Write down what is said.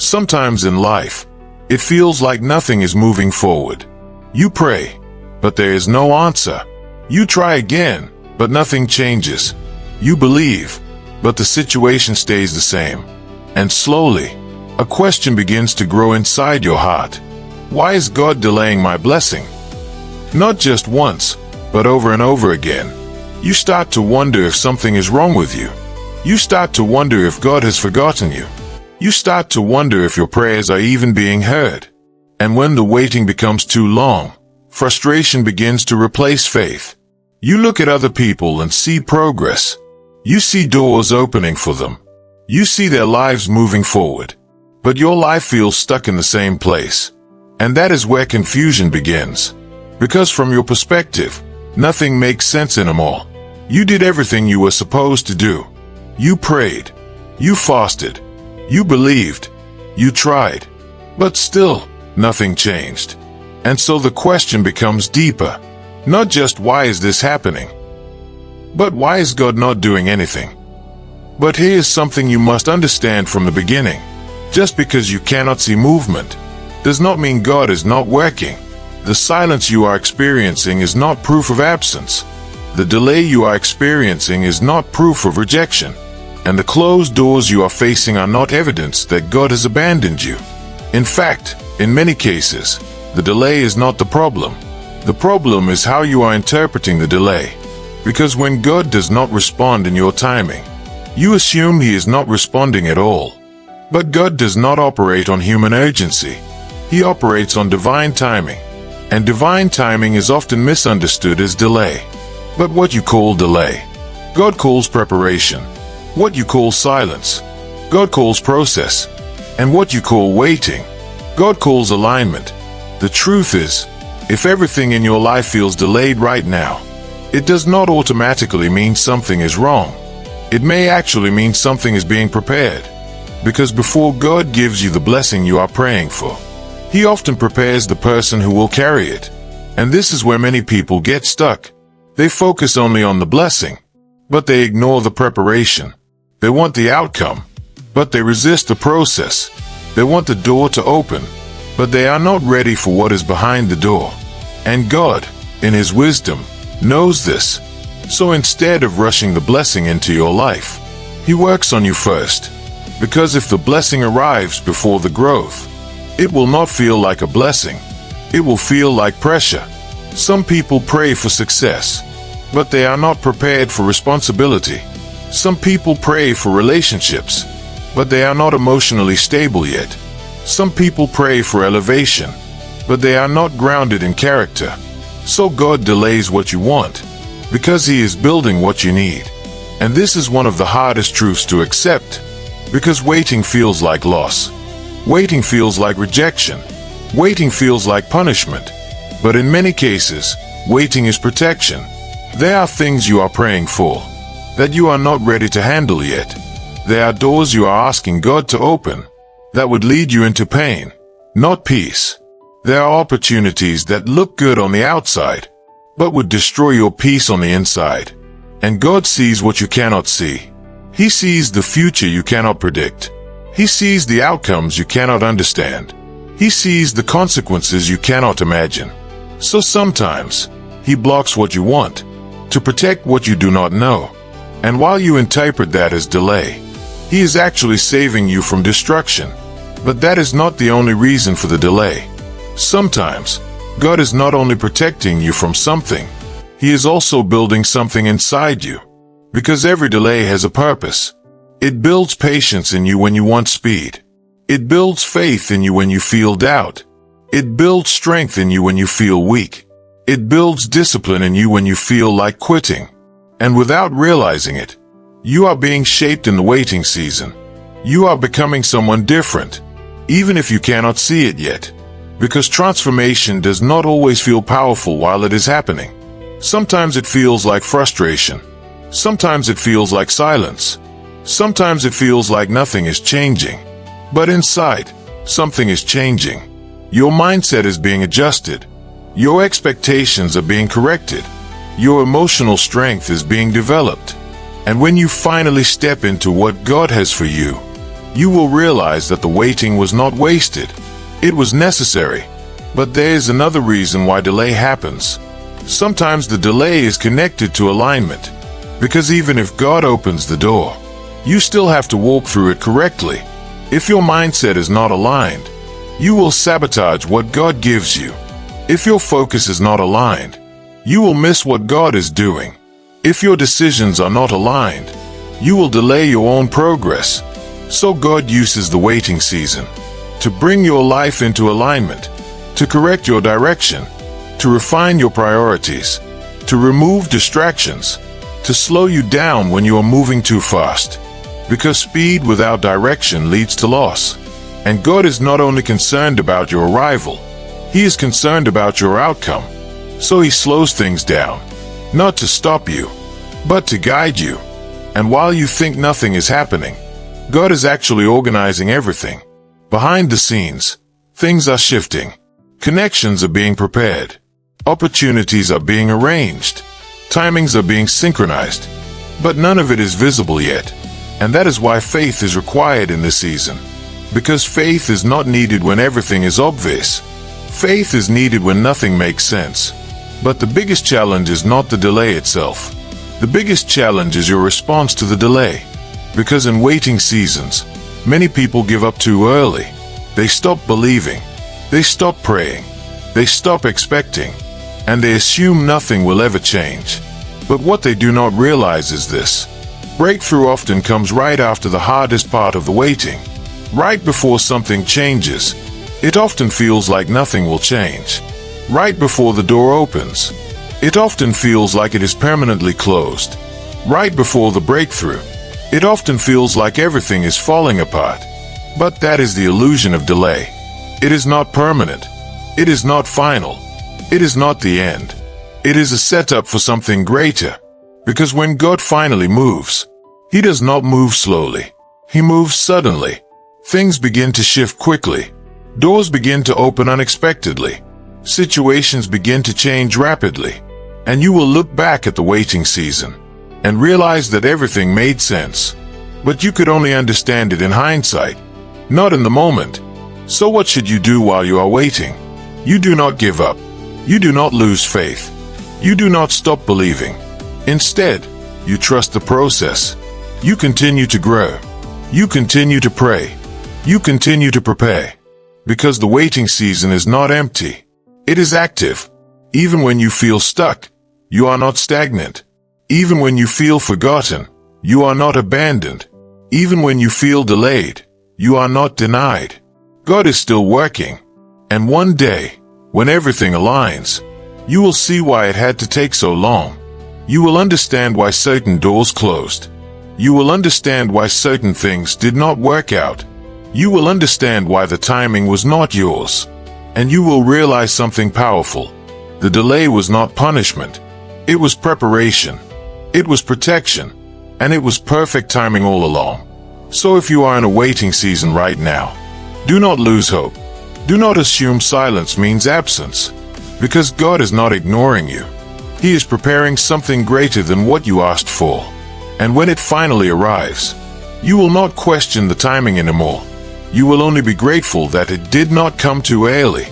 Sometimes in life, it feels like nothing is moving forward. You pray, but there is no answer. You try again, but nothing changes. You believe, but the situation stays the same. And slowly, a question begins to grow inside your heart. Why is God delaying my blessing? Not just once, but over and over again. You start to wonder if something is wrong with you. You start to wonder if God has forgotten you. You start to wonder if your prayers are even being heard. And when the waiting becomes too long, frustration begins to replace faith. You look at other people and see progress. You see doors opening for them. You see their lives moving forward. But your life feels stuck in the same place. And that is where confusion begins. Because from your perspective, nothing makes sense anymore. You did everything you were supposed to do. You prayed. You fasted. You believed. You tried. But still, nothing changed. And so the question becomes deeper. Not just why is this happening, but why is God not doing anything? But here's something you must understand from the beginning. Just because you cannot see movement does not mean God is not working. The silence you are experiencing is not proof of absence. The delay you are experiencing is not proof of rejection. And the closed doors you are facing are not evidence that God has abandoned you. In fact, in many cases, the delay is not the problem. The problem is how you are interpreting the delay. Because when God does not respond in your timing, you assume He is not responding at all. But God does not operate on human urgency. He operates on divine timing. And divine timing is often misunderstood as delay. But what you call delay, God calls preparation. What you call silence, God calls process. And what you call waiting, God calls alignment. The truth is, if everything in your life feels delayed right now, it does not automatically mean something is wrong. It may actually mean something is being prepared. Because before God gives you the blessing you are praying for, He often prepares the person who will carry it. And this is where many people get stuck. They focus only on the blessing, but they ignore the preparation. They want the outcome, but they resist the process. They want the door to open, but they are not ready for what is behind the door. And God, in His wisdom, knows this. So instead of rushing the blessing into your life, He works on you first. Because if the blessing arrives before the growth, it will not feel like a blessing. It will feel like pressure. Some people pray for success, but they are not prepared for responsibility. Some people pray for relationships, but they are not emotionally stable yet. Some people pray for elevation, but they are not grounded in character. So God delays what you want, because He is building what you need. And this is one of the hardest truths to accept, because waiting feels like loss. Waiting feels like rejection. Waiting feels like punishment. But in many cases, waiting is protection. There are things you are praying for that you are not ready to handle yet. There are doors you are asking God to open that would lead you into pain, not peace. There are opportunities that look good on the outside, but would destroy your peace on the inside. And God sees what you cannot see. He sees the future you cannot predict. He sees the outcomes you cannot understand. He sees the consequences you cannot imagine. So sometimes, He blocks what you want to protect what you do not know. And while you interpret that as delay, He is actually saving you from destruction. But that is not the only reason for the delay. Sometimes, God is not only protecting you from something, He is also building something inside you. Because every delay has a purpose. It builds patience in you when you want speed. It builds faith in you when you feel doubt. It builds strength in you when you feel weak. It builds discipline in you when you feel like quitting. And without realizing it, you are being shaped in the waiting season. You are becoming someone different, even if you cannot see it yet. Because transformation does not always feel powerful while it is happening. Sometimes it feels like frustration. Sometimes it feels like silence. Sometimes it feels like nothing is changing. But inside, something is changing. Your mindset is being adjusted. Your expectations are being corrected. Your emotional strength is being developed. And when you finally step into what God has for you, you will realize that the waiting was not wasted. It was necessary. But there is another reason why delay happens. Sometimes the delay is connected to alignment. Because even if God opens the door, you still have to walk through it correctly. If your mindset is not aligned, you will sabotage what God gives you. If your focus is not aligned, you will miss what God is doing. If your decisions are not aligned, you will delay your own progress. So God uses the waiting season to bring your life into alignment, to correct your direction, to refine your priorities, to remove distractions, to slow you down when you are moving too fast. Because speed without direction leads to loss. And God is not only concerned about your arrival, He is concerned about your outcome. So He slows things down, not to stop you, but to guide you. And while you think nothing is happening, God is actually organizing everything. Behind the scenes, things are shifting. Connections are being prepared. Opportunities are being arranged. Timings are being synchronized. But none of it is visible yet. And that is why faith is required in this season. Because faith is not needed when everything is obvious. Faith is needed when nothing makes sense. But the biggest challenge is not the delay itself. The biggest challenge is your response to the delay. Because in waiting seasons, many people give up too early. They stop believing. They stop praying. They stop expecting. And they assume nothing will ever change. But what they do not realize is this. Breakthrough often comes right after the hardest part of the waiting. Right before something changes. It often feels like nothing will change. Right before the door opens. It often feels like it is permanently closed. Right before the breakthrough. It often feels like everything is falling apart. But that is the illusion of delay. It is not permanent. It is not final. It is not the end. It is a setup for something greater. Because when God finally moves, He does not move slowly. He moves suddenly. Things begin to shift quickly. Doors begin to open unexpectedly. Situations begin to change rapidly. And you will look back at the waiting season and realize that everything made sense. But you could only understand it in hindsight, not in the moment. So what should you do while you are waiting? You do not give up. You do not lose faith. You do not stop believing. Instead, you trust the process. You continue to grow. You continue to pray. You continue to prepare. Because the waiting season is not empty. It is active. Even when you feel stuck, you are not stagnant. Even when you feel forgotten, you are not abandoned. Even when you feel delayed, you are not denied. God is still working. And one day, when everything aligns, you will see why it had to take so long. You will understand why certain doors closed. You will understand why certain things did not work out. You will understand why the timing was not yours. And you will realize something powerful. The delay was not punishment. It was preparation. It was protection. And it was perfect timing all along. So if you are in a waiting season right now, do not lose hope. Do not assume silence means absence. Because God is not ignoring you. He is preparing something greater than what you asked for. And when it finally arrives, you will not question the timing anymore. You will only be grateful that it did not come too early.